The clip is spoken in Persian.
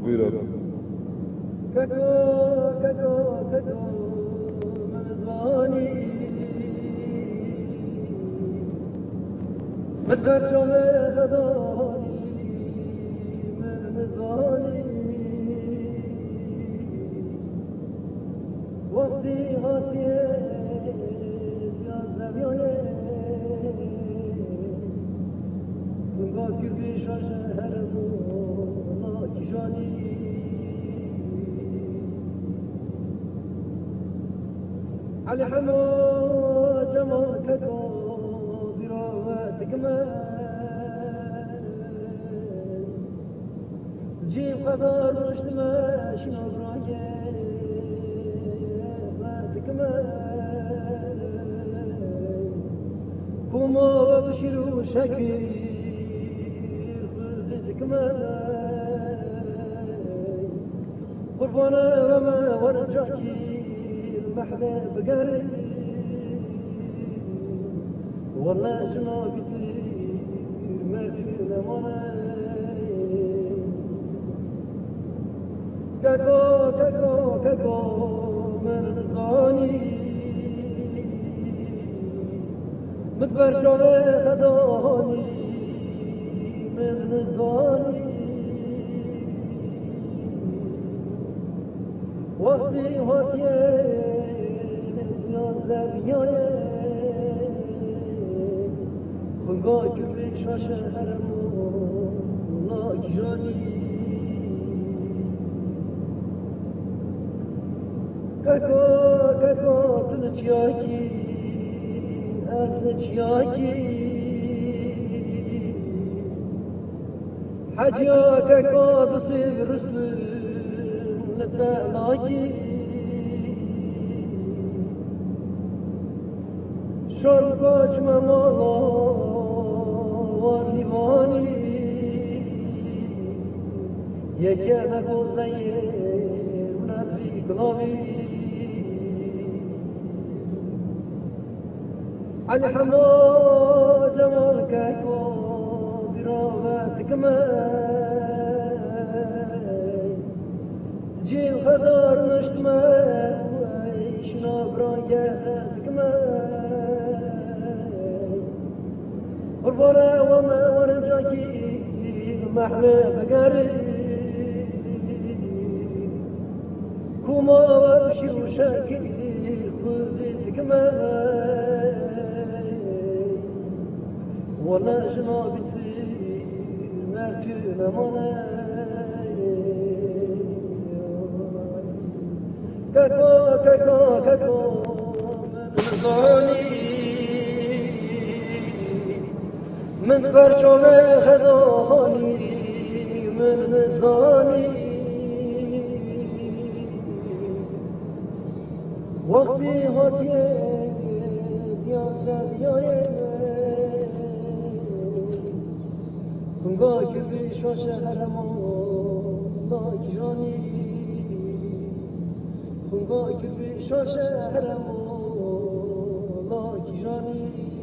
بيرب كدو من زاني مدبر شوه خداني من زاني وقتی هاتیه زیازبیانه با کردی شاشه هرمو ناکیشانی علی حما جمال کدو بیراوتک من جیب قدار رشد ماشین ابراگه وتک من کما بشیر و شکیر خودتک من قربانه و من ورجاکی محلى بقري والله شنو كتير ما فينا مولاي كاكو من نزاني مدبر شوه خداني من نزاني وقتی هاتیه زبیانه خنگاه کبری شاشه هرمو ناکیجانی ککو تنچیاکی از نچیاکی حجیا ککو بسیب رسل نتعلاکی شرم کاچ ممالا و لیوانی یکی نگو زیر ندری کلاوی علی حما جمال ککو بیراوتک من جیل خدار نشت من شنا برانگتک من قربانه وما ورجاكي محلى بقري كوما وابشي وشاكي خذتك معاي والله جنابتي ما فينا مولاي كاكو من زاني من برجوه خداني من نزاني وقتی هاتیه زیازبیانه خنگاه کبری شاشه هرمو ناکیجانی خنگاه کبری شاشه هرمو ناکیجانی